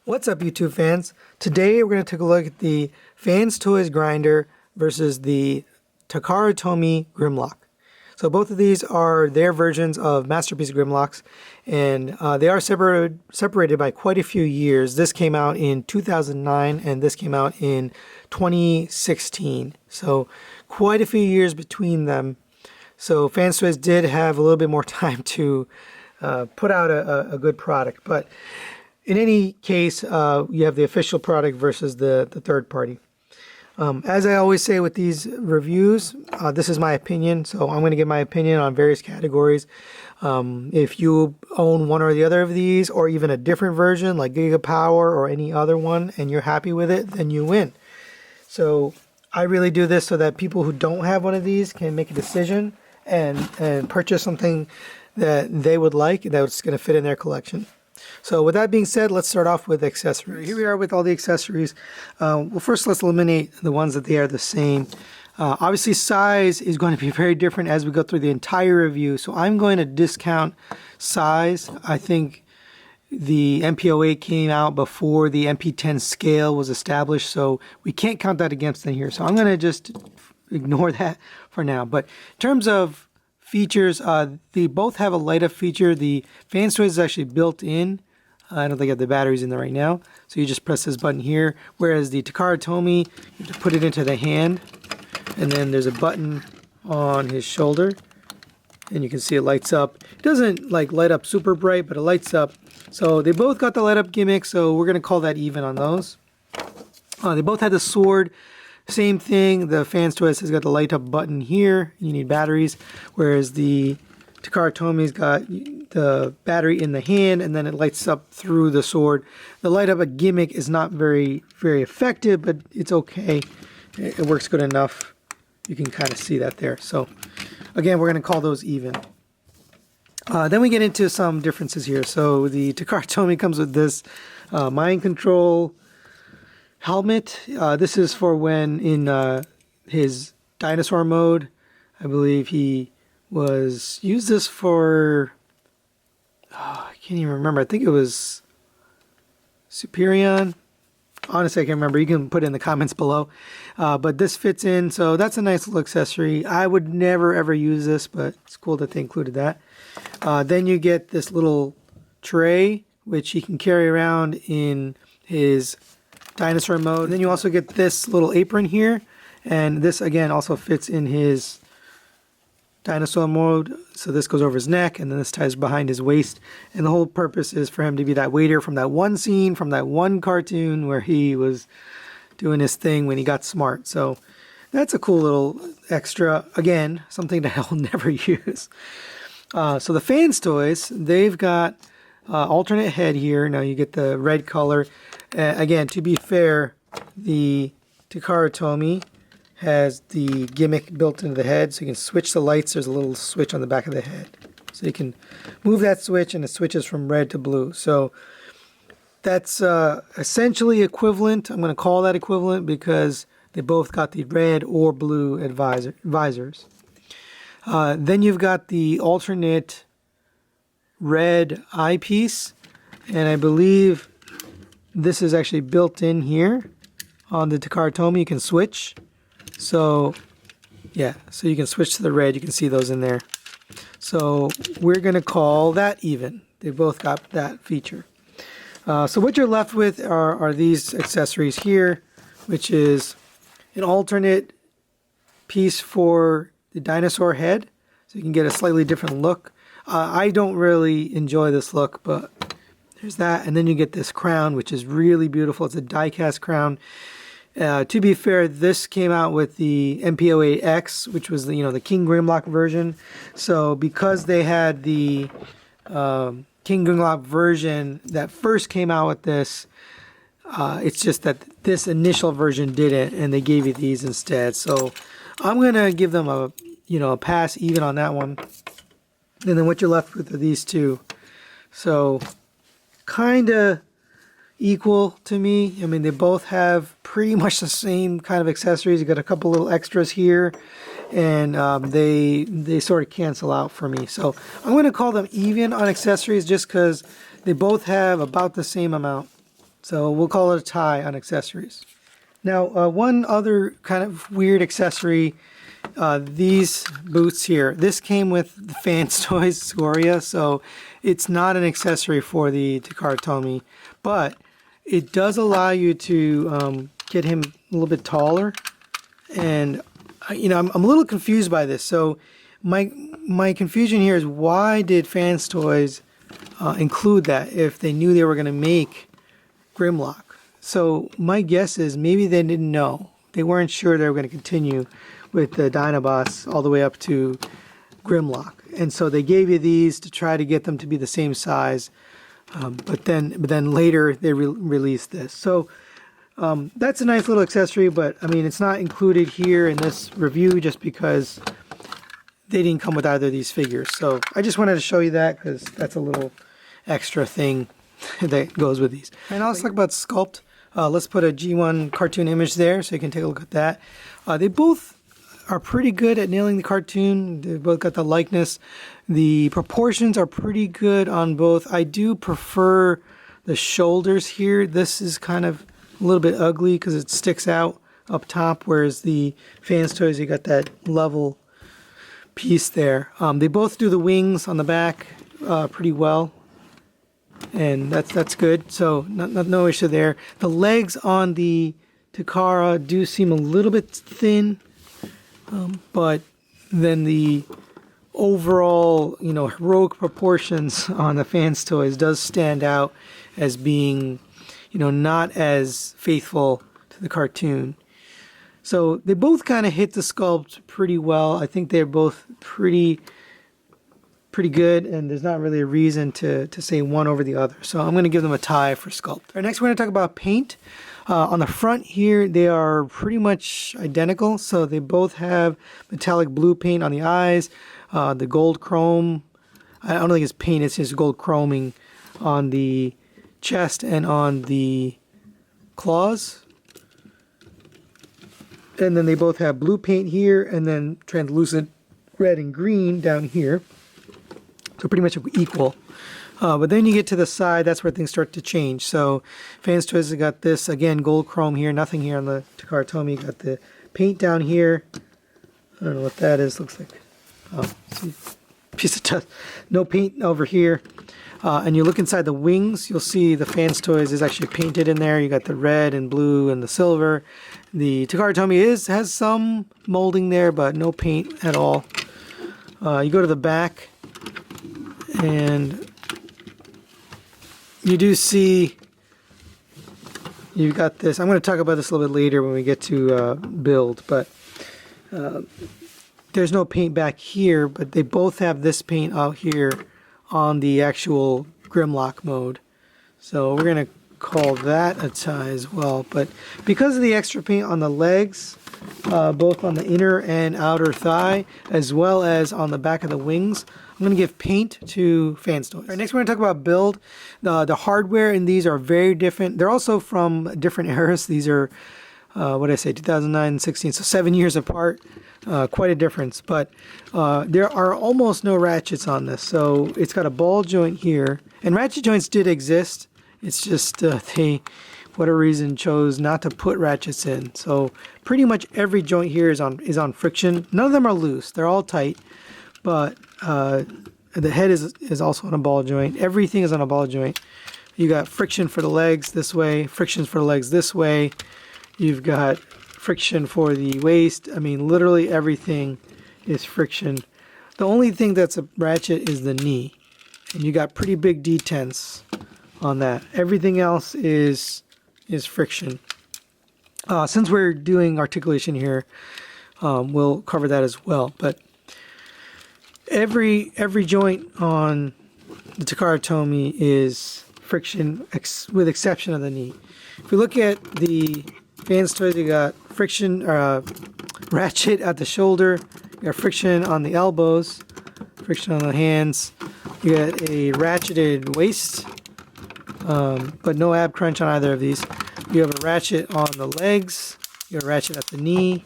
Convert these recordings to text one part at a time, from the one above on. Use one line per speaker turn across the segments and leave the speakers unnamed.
What's up, YouTube fans? Today we're going to take a look at the FansToys grinder versus the Takara Tomy Grimlock. So both of these are their versions of Masterpiece Grimlocks, and they are separated by quite a few years. This came out in 2009 and this came out in 2016. So quite a few years between them. So FansToys did have a little bit more time to put out a good product. But in any case, you have the official product versus the third party. As I always say with these reviews, this is my opinion, so I'm going to give my opinion on various categories. If you own one or the other of these, or even a different version like Gigapower or any other one, and you're happy with it, then you win. So I really do this so that people who don't have one of these can make a decision and purchase something that they would like that's going to fit in their collection. So with that being said, let's start off with accessories. Here we are with all the accessories. Well, first let's eliminate the ones that they are the same. Obviously size is going to be very different as we go through the entire review. So I'm going to discount size. I think the MP-08 came out before the MP-10 scale was established. So we can't count that against them here. So I'm going to just ignore that for now. But in terms of features, they both have a light up feature. The FansToys is actually built in. I don't think I have the batteries in there right now. So you just press this button here. Whereas the Takara Tomy, you have to put it into the hand. And then there's a button on his shoulder. And you can see it lights up. It doesn't like light up super bright, but it lights up. So they both got the light up gimmick. So we're going to call that even on those. They both had the sword. Same thing, the FansToys has got the light up button here. You need batteries, whereas the Takara Tomy's got the battery in the hand and then it lights up through the sword. The light up a gimmick is not very effective, but it's okay. It works good enough. You can kind of see that there. So again, we're going to call those even. Then we get into some differences here. So the Takara Tomy comes with this mind control helmet. This is for when in his dinosaur mode. I believe he used this for, I can't even remember. I think it was Superion. Honestly, I can't remember. You can put it in the comments below. But this fits in, so that's a nice little accessory. I would never ever use this, but it's cool that they included that. Then you get this little tray, which he can carry around in his dinosaur mode. And then you also get this little apron here, and this again also fits in his dinosaur mode. So this goes over his neck, and then this ties behind his waist, and the whole purpose is for him to be that waiter from that one scene from that one cartoon where he was doing his thing when he got smart. So that's a cool little extra, again, something that I'll never use. So the FansToys, they've got alternate head here. Now you get the red color. Again, to be fair, the Takara Tomy has the gimmick built into the head, so you can switch the lights. There's a little switch on the back of the head. So you can move that switch, and it switches from red to blue. So that's essentially equivalent. I'm going to call that equivalent because they both got the red or blue visors. Then you've got the alternate red eyepiece, and I believe this is actually built in here on the Takara Tomy. You can switch. So yeah, so you can switch to the red. You can see those in there. So we're going to call that even. They both got that feature. So what you're left with are these accessories here, which is an alternate piece for the dinosaur head. So you can get a slightly different look. I don't really enjoy this look, but there's that. And then you get this crown, which is really beautiful. It's a die-cast crown. To be fair, this came out with the MP-08X, which was the King Grimlock version. So because they had the King Grimlock version that first came out with this, it's just that this initial version didn't, and they gave you these instead. So I'm gonna give them a pass even on that one. And then what you're left with are these two. So kind of equal to me. I mean, they both have pretty much the same kind of accessories. You got a couple little extras here, and they sort of cancel out for me. So I'm going to call them even on accessories just because they both have about the same amount. So we'll call it a tie on accessories. Now, one other kind of weird accessory, these boots here. This came with the FansToys Scoria, so it's not an accessory for the Takara Tomy, but it does allow you to get him a little bit taller. And I'm a little confused by this. So my confusion here is, why did FansToys include that if they knew they were going to make Grimlock? So my guess is maybe they didn't know. They weren't sure they were going to continue with the Dinobots all the way up to Grimlock. And so they gave you these to try to get them to be the same size. But then later they released this. So that's a nice little accessory, but I mean, it's not included here in this review just because they didn't come with either of these figures. So I just wanted to show you that because that's a little extra thing that goes with these. And now let's talk about Sculpt. Let's put a G1 cartoon image there so you can take a look at that. They both are pretty good at nailing the cartoon. They both got the likeness. The proportions are pretty good on both. I do prefer the shoulders here. This is kind of a little bit ugly because it sticks out up top, whereas the FansToys, you got that level piece there. They both do the wings on the back pretty well, and that's good. So no issue there. The legs on the Takara do seem a little bit thin, but then the overall, heroic proportions on the FansToys does stand out as being, not as faithful to the cartoon. So they both kind of hit the sculpt pretty well. I think they're both pretty good, and there's not really a reason to say one over the other. So I'm going to give them a tie for sculpt. All right, next we're going to talk about paint. On the front here, they are pretty much identical. So they both have metallic blue paint on the eyes, the gold chrome. I don't think it's paint, it's just gold chroming on the chest and on the claws. And then they both have blue paint here and then translucent red and green down here. So pretty much equal. But then you get to the side, that's where things start to change. So FansToys have got this, again, gold chrome here, nothing here on the Takara Tomy. You got the paint down here. I don't know what that is, looks like some piece of dust. No paint over here. And you look inside the wings, you'll see the FansToys is actually painted in there. You got the red and blue and the silver. The Takara Tomy has some molding there, but no paint at all. You go to the back, and you do see you've got this. I'm going to talk about this a little bit later when we get to build, but there's no paint back here, but they both have this paint out here on the actual Grimlock mode. So we're going to call that a tie as well. But because of the extra paint on the legs, both on the inner and outer thigh, as well as on the back of the wings, I'm going to give paint to FansToys. All right, next we're going to talk about build. The hardware in these are very different. They're also from different eras. These are, 2009 and 16, so 7 years apart. Quite a difference. But there are almost no ratchets on this. So it's got a ball joint here. And ratchet joints did exist. It's just they, for whatever reason, chose not to put ratchets in. So pretty much every joint here is on friction. None of them are loose. They're all tight. But the head is also on a ball joint. Everything is on a ball joint. You got friction for the legs this way, frictions for the legs this way. You've got friction for the waist. I mean, literally everything is friction. The only thing that's a ratchet is the knee. And you got pretty big detents on that. Everything else is friction. Since we're doing articulation here, we'll cover that as well. But every joint on the Takara Tomy is friction, with exception of the knee. If we look at the FansToys, you got friction, ratchet at the shoulder, you got friction on the elbows, friction on the hands, you got a ratcheted waist, but no ab crunch on either of these. You have a ratchet on the legs, you have a ratchet at the knee,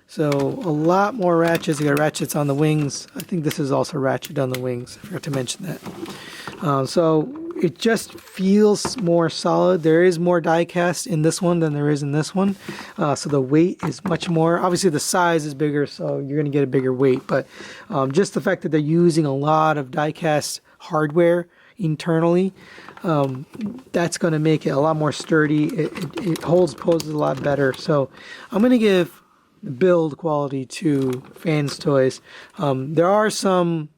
so a lot more ratchets. You got ratchets on the wings. I think this is also ratchet on the wings. I forgot to mention that. So it just feels more solid. There is more die cast in this one than there is in this one. So the weight is much more. Obviously the size is bigger, so you're going to get a bigger weight. But just the fact that they're using a lot of die cast hardware internally, that's going to make it a lot more sturdy. It holds poses a lot better. So I'm going to give the build quality to FansToys. There are some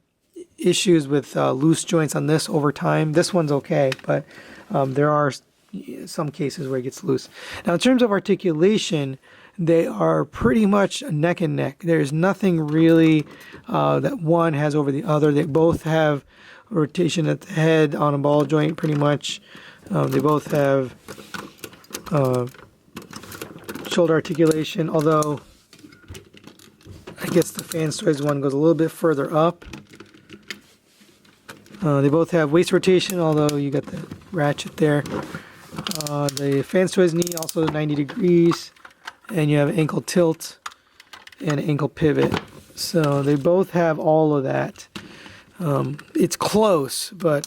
issues with loose joints on this over time. This one's okay, but there are some cases where it gets loose. Now in terms of articulation, they are pretty much neck and neck. There's nothing really that one has over the other. They both have rotation at the head on a ball joint pretty much. They both have shoulder articulation, although I guess the FansToys one goes a little bit further up. They both have waist rotation, although you got the ratchet there. The FansToys knee also 90 degrees, and you have ankle tilt and ankle pivot. So they both have all of that. It's close, but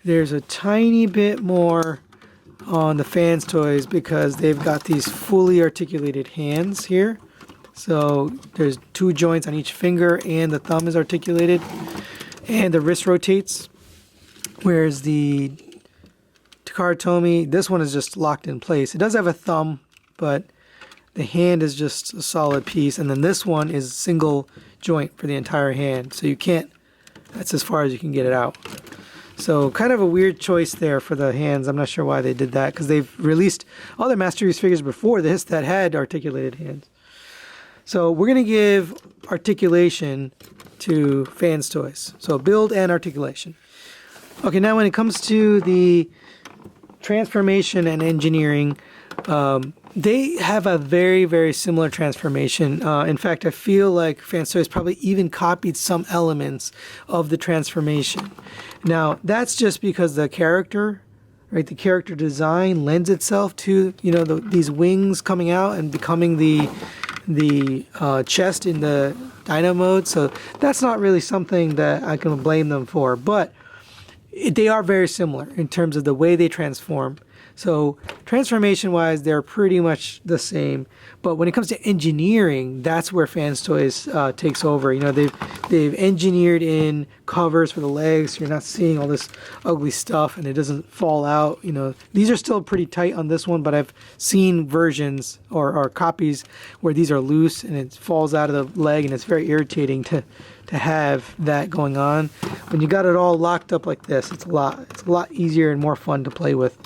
there's a tiny bit more on the FansToys because they've got these fully articulated hands here. So there's 2 joints on each finger, and the thumb is articulated, and the wrist rotates. Whereas the Takara Tomy, this one is just locked in place. It does have a thumb, but the hand is just a solid piece. And then this one is single joint for the entire hand. So you can't, that's as far as you can get it out. So kind of a weird choice there for the hands. I'm not sure why they did that, because they've released other Masterpiece figures before this that had articulated hands. So we're going to give articulation to FansToys. So build and articulation. Okay, now when it comes to the transformation and engineering, they have a very, very similar transformation. In fact, I feel like FansToys probably even copied some elements of the transformation. Now, that's just because the character, right, the character design lends itself to, you know, these wings coming out and becoming the chest in the Dino mode. So that's not really something that I can blame them for, but they are very similar in terms of the way they transform. So transformation wise, they're pretty much the same. But when it comes to engineering, that's where FansToys takes over. You know, they've engineered in covers for the legs, so you're not seeing all this ugly stuff and it doesn't fall out. You know, these are still pretty tight on this one, but I've seen versions or copies where these are loose and it falls out of the leg, and it's very irritating to have that going on. When you got it all locked up like this, it's a lot easier and more fun to play with.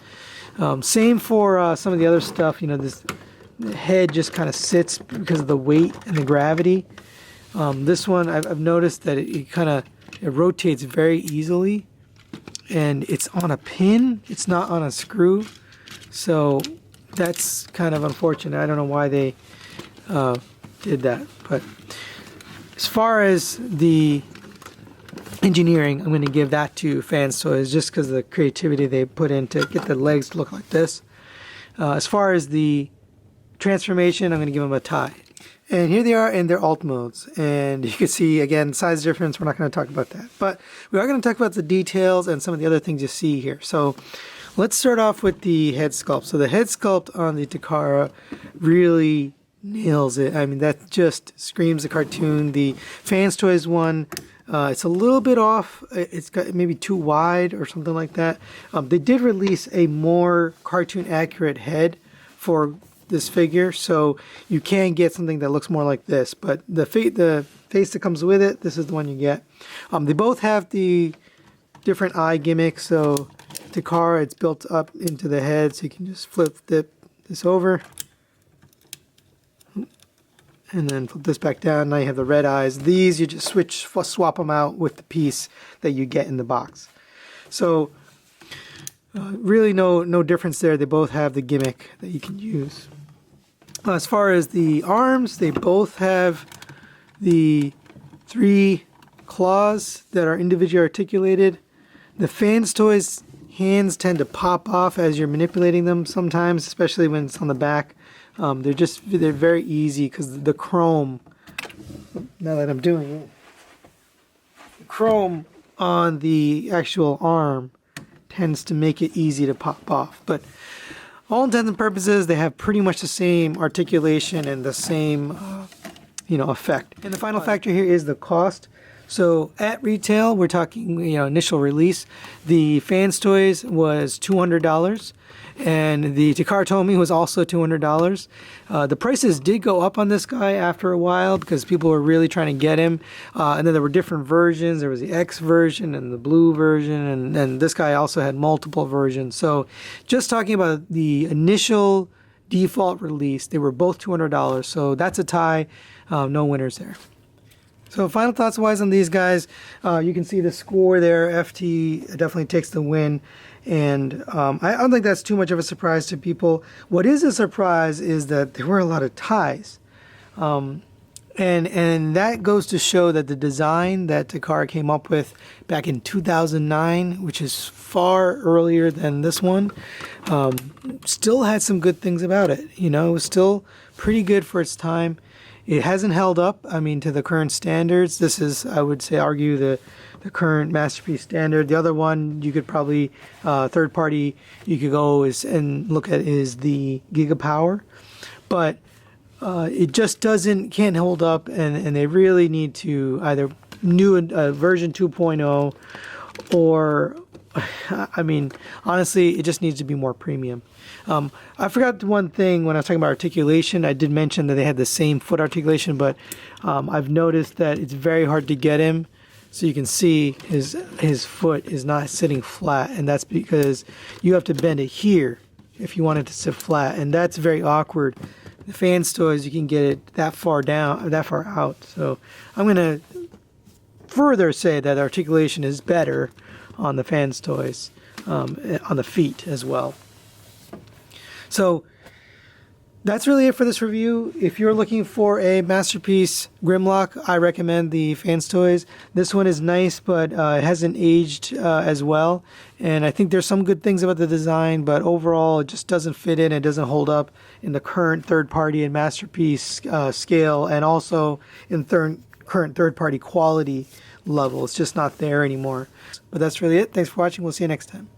Same for some of the other stuff. You know, the head just kind of sits because of the weight and the gravity. This one, I've noticed that it rotates very easily, and it's on a pin. It's not on a screw, so that's kind of unfortunate. I don't know why they did that, but as far as the engineering, I'm going to give that to FansToys just because of the creativity they put in to get the legs to look like this. As far as the transformation, I'm going to give them a tie. And here they are in their alt modes. And you can see, again, size difference. We're not going to talk about that. But we are going to talk about the details and some of the other things you see here. So let's start off with the head sculpt. So the head sculpt on the Takara really nails it. I mean, that just screams the cartoon. The FansToys one, it's a little bit off. It's got maybe too wide or something like that. They did release a more cartoon accurate head for this figure, so you can get something that looks more like this. But the face that comes with it, this is the one you get. They both have the different eye gimmicks. So Takara, it's built up into the head, so you can just flip this over. And then flip this back down. Now you have the red eyes. These you just swap them out with the piece that you get in the box. So really no difference there. They both have the gimmick that you can use. As far as the arms, they both have the 3 claws that are individually articulated. The FansToys hands tend to pop off as you're manipulating them sometimes, especially when it's on the back. They're very easy because the chrome, now that I'm doing it, the chrome on the actual arm tends to make it easy to pop off. But all intents and purposes, they have pretty much the same articulation and the same effect. And the final factor here is the cost. So at retail, we're talking, initial release, the FansToys was $200, and the Takara Tomy was also $200. The prices did go up on this guy after a while because people were really trying to get him. And then there were different versions. There was the X version and the blue version, and this guy also had multiple versions. So just talking about the initial default release, they were both $200. So that's a tie. No winners there. So final thoughts wise on these guys, you can see the score there. FT definitely takes the win, and I don't think that's too much of a surprise to people. What is a surprise is that there were a lot of ties, and that goes to show that the design that Takara came up with back in 2009, which is far earlier than this one, still had some good things about it. It was still pretty good for its time. It hasn't held up, to the current standards. This is, I would say, argue the current Masterpiece standard. The other one you could probably, third party, you could go and look at is the Gigapower. But it just can't hold up, and they really need to either version 2.0 or, honestly, it just needs to be more premium. I forgot one thing when I was talking about articulation. I did mention that they had the same foot articulation, but I've noticed that it's very hard to get him. So you can see his foot is not sitting flat, and that's because you have to bend it here if you want it to sit flat, and that's very awkward. The FansToys, you can get it that far out. So I'm going to further say that articulation is better on the FansToys, on the feet as well. So that's really it for this review. If you're looking for a Masterpiece Grimlock, I recommend the FansToys. This one is nice, but it hasn't aged as well. And I think there's some good things about the design, but overall it just doesn't fit in. It doesn't hold up in the current third-party and Masterpiece scale, and also in current third-party quality level. It's just not there anymore. But that's really it. Thanks for watching. We'll see you next time.